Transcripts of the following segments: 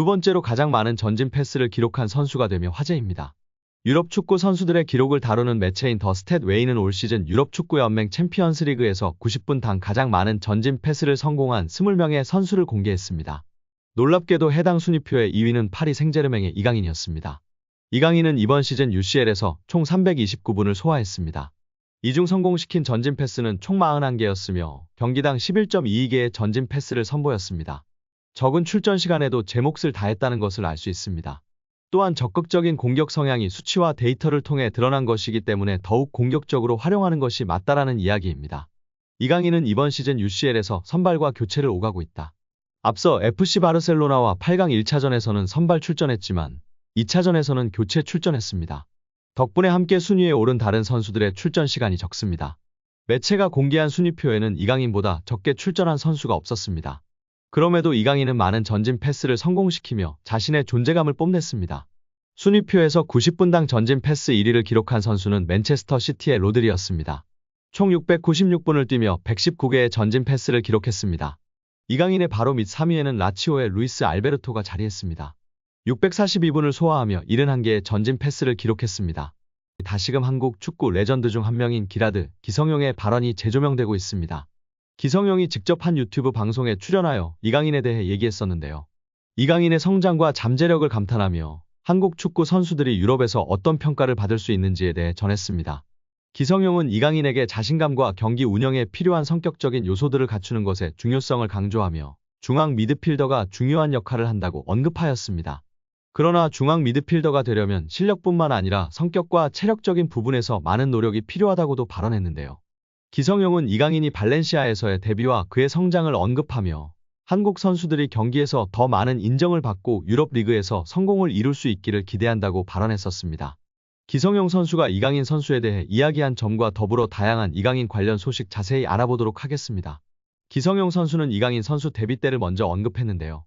두 번째로 가장 많은 전진 패스를 기록한 선수가 되며 화제입니다. 유럽 축구 선수들의 기록을 다루는 매체인 더 스탯 웨이는 올 시즌 유럽 축구연맹 챔피언스 리그에서 90분당 가장 많은 전진 패스를 성공한 20명의 선수를 공개했습니다. 놀랍게도 해당 순위표의 2위는 파리 생제르맹의 이강인이었습니다. 이강인은 이번 시즌 UCL에서 총 329분을 소화했습니다. 이 중 성공시킨 전진 패스는 총 41개였으며 경기당 11.22개의 전진 패스를 선보였습니다. 적은 출전 시간에도 제 몫을 다했다는 것을 알 수 있습니다. 또한 적극적인 공격 성향이 수치와 데이터를 통해 드러난 것이기 때문에 더욱 공격적으로 활용하는 것이 맞다라는 이야기입니다. 이강인은 이번 시즌 UCL에서 선발과 교체를 오가고 있다. 앞서 FC 바르셀로나와 8강 1차전에서는 선발 출전했지만 2차전에서는 교체 출전했습니다. 덕분에 함께 순위에 오른 다른 선수들의 출전 시간이 적습니다. 매체가 공개한 순위표에는 이강인보다 적게 출전한 선수가 없었습니다. 그럼에도 이강인은 많은 전진 패스를 성공시키며 자신의 존재감을 뽐냈습니다. 순위표에서 90분당 전진 패스 1위를 기록한 선수는 맨체스터 시티의 로드리였습니다. 총 696분을 뛰며 119개의 전진 패스를 기록했습니다. 이강인의 바로 밑 3위에는 라치오의 루이스 알베르토가 자리했습니다. 642분을 소화하며 71개의 전진 패스를 기록했습니다. 다시금 한국 축구 레전드 중 한 명인 기라드, 기성용의 발언이 재조명되고 있습니다. 기성용이 직접 한 유튜브 방송에 출연하여 이강인에 대해 얘기했었는데요. 이강인의 성장과 잠재력을 감탄하며 한국 축구 선수들이 유럽에서 어떤 평가를 받을 수 있는지에 대해 전했습니다. 기성용은 이강인에게 자신감과 경기 운영에 필요한 성격적인 요소들을 갖추는 것의 중요성을 강조하며 중앙 미드필더가 중요한 역할을 한다고 언급하였습니다. 그러나 중앙 미드필더가 되려면 실력뿐만 아니라 성격과 체력적인 부분에서 많은 노력이 필요하다고도 발언했는데요. 기성용은 이강인이 발렌시아에서의 데뷔와 그의 성장을 언급하며 한국 선수들이 경기에서 더 많은 인정을 받고 유럽 리그에서 성공을 이룰 수 있기를 기대한다고 발언했었습니다. 기성용 선수가 이강인 선수에 대해 이야기한 점과 더불어 다양한 이강인 관련 소식 자세히 알아보도록 하겠습니다. 기성용 선수는 이강인 선수 데뷔 때를 먼저 언급했는데요.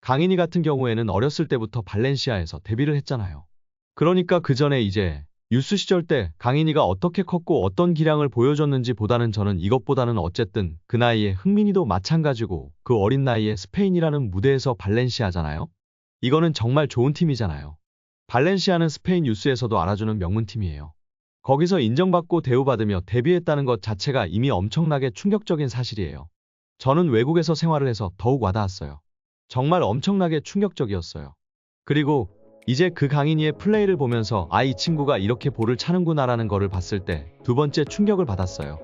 강인이 같은 경우에는 어렸을 때부터 발렌시아에서 데뷔를 했잖아요. 그러니까 그 전에 이제 유스 시절 때 강인이가 어떻게 컸고 어떤 기량을 보여줬는지 보다는 저는 이것보다는 어쨌든 그 나이에 흥민이도 마찬가지고 그 어린 나이에 스페인이라는 무대에서 발렌시아잖아요. 이거는 정말 좋은 팀이잖아요. 발렌시아는 스페인 유스에서도 알아주는 명문팀이에요. 거기서 인정받고 대우받으며 데뷔했다는 것 자체가 이미 엄청나게 충격적인 사실이에요. 저는 외국에서 생활을 해서 더욱 와닿았어요. 정말 엄청나게 충격적이었어요. 그리고 이제 그 강인이의 플레이를 보면서 이 친구가 이렇게 볼을 차는구나라는 거를 봤을 때 두 번째 충격을 받았어요.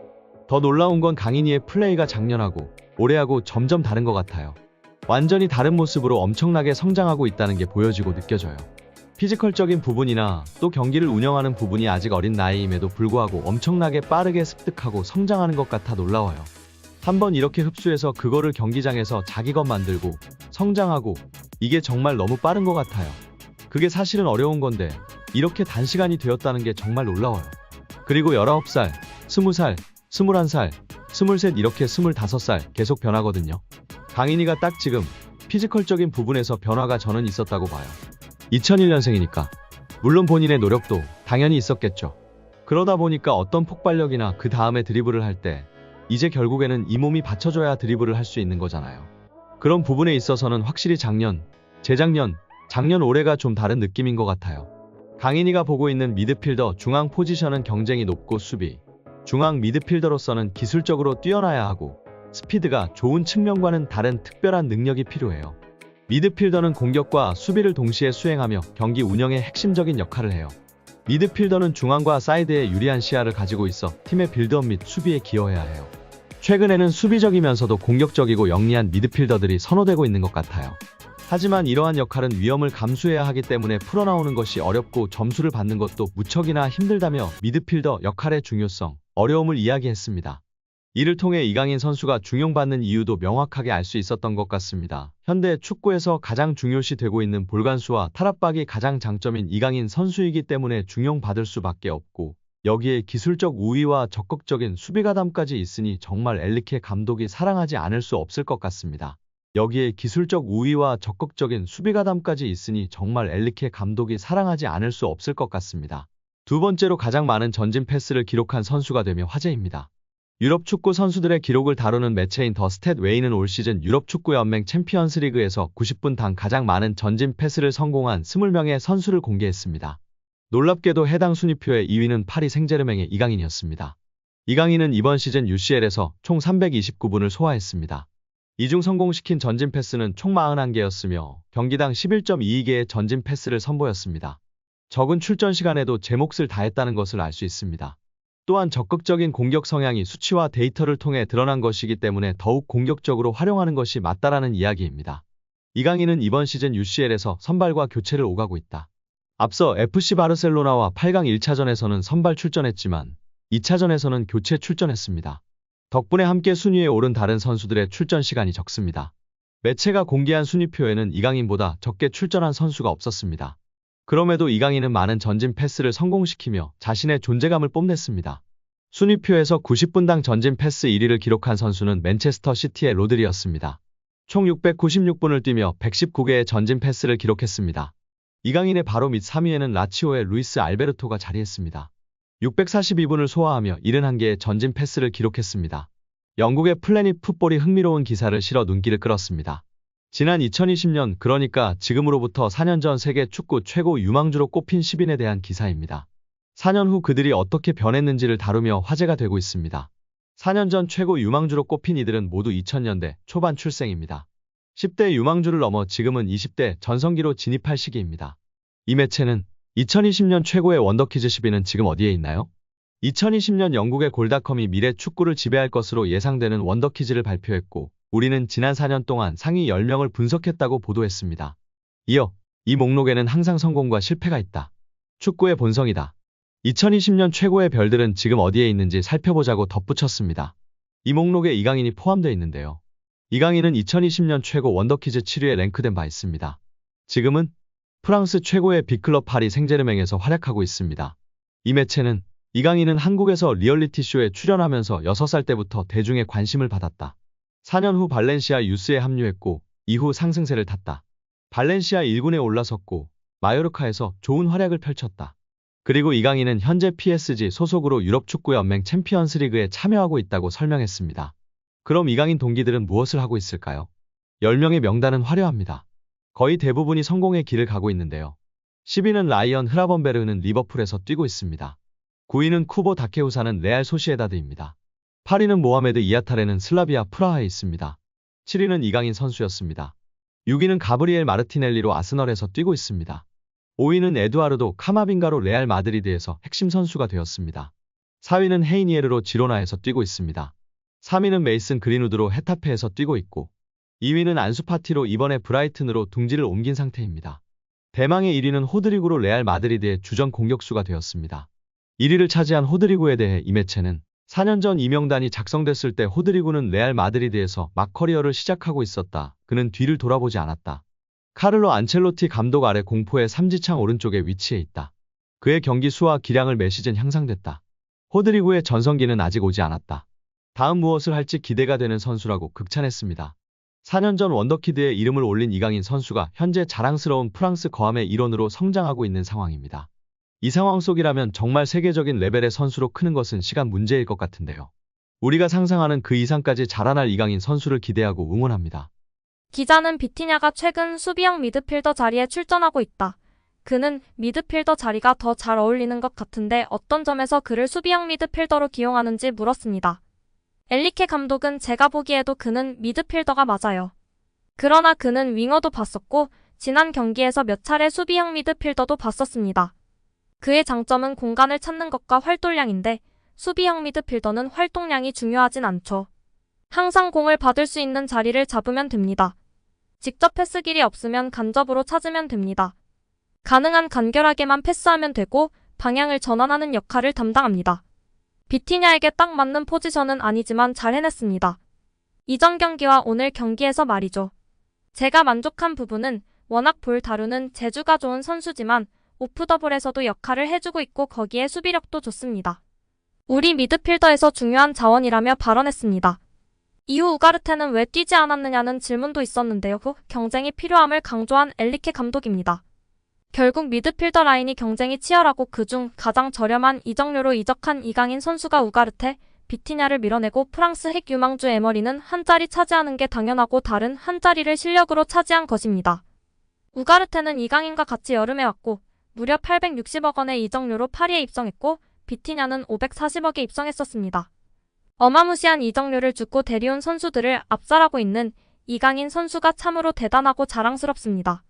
더 놀라운 건 강인이의 플레이가 작년하고 올해하고 점점 다른 것 같아요. 완전히 다른 모습으로 엄청나게 성장하고 있다는 게 보여지고 느껴져요. 피지컬적인 부분이나 또 경기를 운영하는 부분이 아직 어린 나이임에도 불구하고 엄청나게 빠르게 습득하고 성장하는 것 같아 놀라워요. 한번 이렇게 흡수해서 그거를 경기장에서 자기 것 만들고 성장하고 이게 정말 너무 빠른 것 같아요. 그게 사실은 어려운 건데 이렇게 단시간이 되었다는 게 정말 놀라워요. 그리고 19살, 20살, 21살, 23 이렇게 25살 계속 변하거든요. 강인이가 딱 지금 피지컬적인 부분에서 변화가 저는 있었다고 봐요. 2001년생이니까 물론 본인의 노력도 당연히 있었겠죠. 그러다 보니까 어떤 폭발력이나 그 다음에 드리블을 할 때 이제 결국에는 이 몸이 받쳐줘야 드리블을 할 수 있는 거잖아요. 그런 부분에 있어서는 확실히 작년, 재작년, 작년 올해가 좀 다른 느낌인 것 같아요. 강인이가 보고 있는 미드필더 중앙 포지션은 경쟁이 높고 수비, 중앙 미드필더로서는 기술적으로 뛰어나야 하고 스피드가 좋은 측면과는 다른 특별한 능력이 필요해요. 미드필더는 공격과 수비를 동시에 수행하며 경기 운영의 핵심적인 역할을 해요. 미드필더는 중앙과 사이드에 유리한 시야를 가지고 있어 팀의 빌드업 및 수비에 기여해야 해요. 최근에는 수비적이면서도 공격적이고 영리한 미드필더들이 선호되고 있는 것 같아요. 하지만 이러한 역할은 위험을 감수해야 하기 때문에 풀어나오는 것이 어렵고 점수를 받는 것도 무척이나 힘들다며 미드필더 역할의 중요성, 어려움을 이야기했습니다. 이를 통해 이강인 선수가 중용받는 이유도 명확하게 알 수 있었던 것 같습니다. 현대 축구에서 가장 중요시 되고 있는 볼간수와 탈압박이 가장 장점인 이강인 선수이기 때문에 중용받을 수밖에 없고 여기에 기술적 우위와 적극적인 수비가담까지 있으니 정말 엔리케 감독이 사랑하지 않을 수 없을 것 같습니다. 여기에 기술적 우위와 적극적인 수비가담까지 있으니 정말 엔리케 감독이 사랑하지 않을 수 없을 것 같습니다. 두 번째로 가장 많은 전진 패스를 기록한 선수가 되며 화제입니다. 유럽 축구 선수들의 기록을 다루는 매체인 더 스탯 웨이는 올 시즌 유럽 축구 연맹 챔피언스 리그에서 90분당 가장 많은 전진 패스를 성공한 20명의 선수를 공개했습니다. 놀랍게도 해당 순위표의 2위는 파리 생제르맹의 이강인이었습니다. 이강인은 이번 시즌 UCL에서 총 329분을 소화했습니다. 이 중 성공시킨 전진 패스는 총 41개였으며 경기당 11.22개의 전진 패스를 선보였습니다. 적은 출전 시간에도 제 몫을 다했다는 것을 알 수 있습니다. 또한 적극적인 공격 성향이 수치와 데이터를 통해 드러난 것이기 때문에 더욱 공격적으로 활용하는 것이 맞다라는 이야기입니다. 이강인은 이번 시즌 UCL에서 선발과 교체를 오가고 있다. 앞서 FC 바르셀로나와 8강 1차전에서는 선발 출전했지만 2차전에서는 교체 출전했습니다. 덕분에 함께 순위에 오른 다른 선수들의 출전 시간이 적습니다. 매체가 공개한 순위표에는 이강인보다 적게 출전한 선수가 없었습니다. 그럼에도 이강인은 많은 전진 패스를 성공시키며 자신의 존재감을 뽐냈습니다. 순위표에서 90분당 전진 패스 1위를 기록한 선수는 맨체스터 시티의 로드리였습니다. 총 696분을 뛰며 119개의 전진 패스를 기록했습니다. 이강인의 바로 밑 3위에는 라치오의 루이스 알베르토가 자리했습니다. 642분을 소화하며 71개의 전진 패스를 기록했습니다. 영국의 플래닛 풋볼이 흥미로운 기사를 실어 눈길을 끌었습니다. 지난 2020년, 그러니까 지금으로부터 4년 전 세계 축구 최고 유망주로 꼽힌 10인에 대한 기사입니다. 4년 후 그들이 어떻게 변했는지를 다루며 화제가 되고 있습니다. 4년 전 최고 유망주로 꼽힌 이들은 모두 2000년대 초반 출생입니다. 10대 유망주를 넘어 지금은 20대 전성기로 진입할 시기입니다. 이 매체는 2020년 최고의 원더키즈 10위는 지금 어디에 있나요? 2020년 영국의 골닷컴이 미래 축구를 지배할 것으로 예상되는 원더키즈를 발표했고, 우리는 지난 4년 동안 상위 10명을 분석했다고 보도했습니다. 이어 이 목록에는 항상 성공과 실패가 있다. 축구의 본성이다. 2020년 최고의 별들은 지금 어디에 있는지 살펴보자고 덧붙였습니다. 이 목록에 이강인이 포함되어 있는데요. 이강인은 2020년 최고 원더키즈 7위에 랭크된 바 있습니다. 지금은 프랑스 최고의 빅클럽 파리 생제르맹에서 활약하고 있습니다. 이 매체는 이강인은 한국에서 리얼리티쇼에 출연하면서 6살 때부터 대중의 관심을 받았다. 4년 후 발렌시아 유스에 합류했고 이후 상승세를 탔다. 발렌시아 1군에 올라섰고 마요르카에서 좋은 활약을 펼쳤다. 그리고 이강인은 현재 PSG 소속으로 유럽 축구 연맹 챔피언스 리그에 참여하고 있다고 설명했습니다. 그럼 이강인 동기들은 무엇을 하고 있을까요? 10명의 명단은 화려합니다. 거의 대부분이 성공의 길을 가고 있는데요. 10위는 라이언 흐라번베르는 리버풀에서 뛰고 있습니다. 9위는 쿠보 다케우사는 레알 소시에다드입니다. 8위는 모하메드 이아타레는 슬라비아 프라하에 있습니다. 7위는 이강인 선수였습니다. 6위는 가브리엘 마르티넬리로 아스널에서 뛰고 있습니다. 5위는 에두아르도 카마빙가로 레알 마드리드에서 핵심 선수가 되었습니다. 4위는 헤이니에르로 지로나에서 뛰고 있습니다. 3위는 메이슨 그린우드로 헤타페에서 뛰고 있고 2위는 안수파티로 이번에 브라이튼으로 둥지를 옮긴 상태입니다. 대망의 1위는 호드리구로 레알 마드리드의 주전 공격수가 되었습니다. 1위를 차지한 호드리구에 대해 이 매체는 4년 전 이 명단이 작성됐을 때 호드리구는 레알 마드리드에서 막 커리어를 시작하고 있었다. 그는 뒤를 돌아보지 않았다. 카를로 안첼로티 감독 아래 공포의 삼지창 오른쪽에 위치해 있다. 그의 경기 수와 기량을 매 시즌 향상됐다. 호드리구의 전성기는 아직 오지 않았다. 다음 무엇을 할지 기대가 되는 선수라고 극찬했습니다. 4년 전 원더키드에 이름을 올린 이강인 선수가 현재 자랑스러운 프랑스 거함의 일원으로 성장하고 있는 상황입니다. 이 상황 속이라면 정말 세계적인 레벨의 선수로 크는 것은 시간 문제일 것 같은데요. 우리가 상상하는 그 이상까지 자라날 이강인 선수를 기대하고 응원합니다. 기자는 비티냐가 최근 수비형 미드필더 자리에 출전하고 있다. 그는 미드필더 자리가 더 잘 어울리는 것 같은데 어떤 점에서 그를 수비형 미드필더로 기용하는지 물었습니다. 엘리케 감독은 제가 보기에도 그는 미드필더가 맞아요. 그러나 그는 윙어도 봤었고 지난 경기에서 몇 차례 수비형 미드필더도 봤었습니다. 그의 장점은 공간을 찾는 것과 활동량인데 수비형 미드필더는 활동량이 중요하진 않죠. 항상 공을 받을 수 있는 자리를 잡으면 됩니다. 직접 패스 길이 없으면 간접으로 찾으면 됩니다. 가능한 간결하게만 패스하면 되고 방향을 전환하는 역할을 담당합니다. 비티냐에게 딱 맞는 포지션은 아니지만 잘 해냈습니다. 이전 경기와 오늘 경기에서 말이죠. 제가 만족한 부분은 워낙 볼 다루는 재주가 좋은 선수지만 오프더블에서도 역할을 해주고 있고 거기에 수비력도 좋습니다. 우리 미드필더에서 중요한 자원이라며 발언했습니다. 이후 우가르테는 왜 뛰지 않았느냐는 질문도 있었는데요. 경쟁이 필요함을 강조한 엘리케 감독입니다. 결국 미드필더 라인이 경쟁이 치열하고 그중 가장 저렴한 이적료로 이적한 이강인 선수가 우가르테, 비티냐를 밀어내고 프랑스 핵 유망주 에머리는 한 자리 차지하는 게 당연하고 다른 한 자리를 실력으로 차지한 것입니다. 우가르테는 이강인과 같이 여름에 왔고 무려 860억 원의 이적료로 파리에 입성했고 비티냐는 540억에 입성했었습니다. 어마무시한 이적료를 주고 데려온 선수들을 압살하고 있는 이강인 선수가 참으로 대단하고 자랑스럽습니다.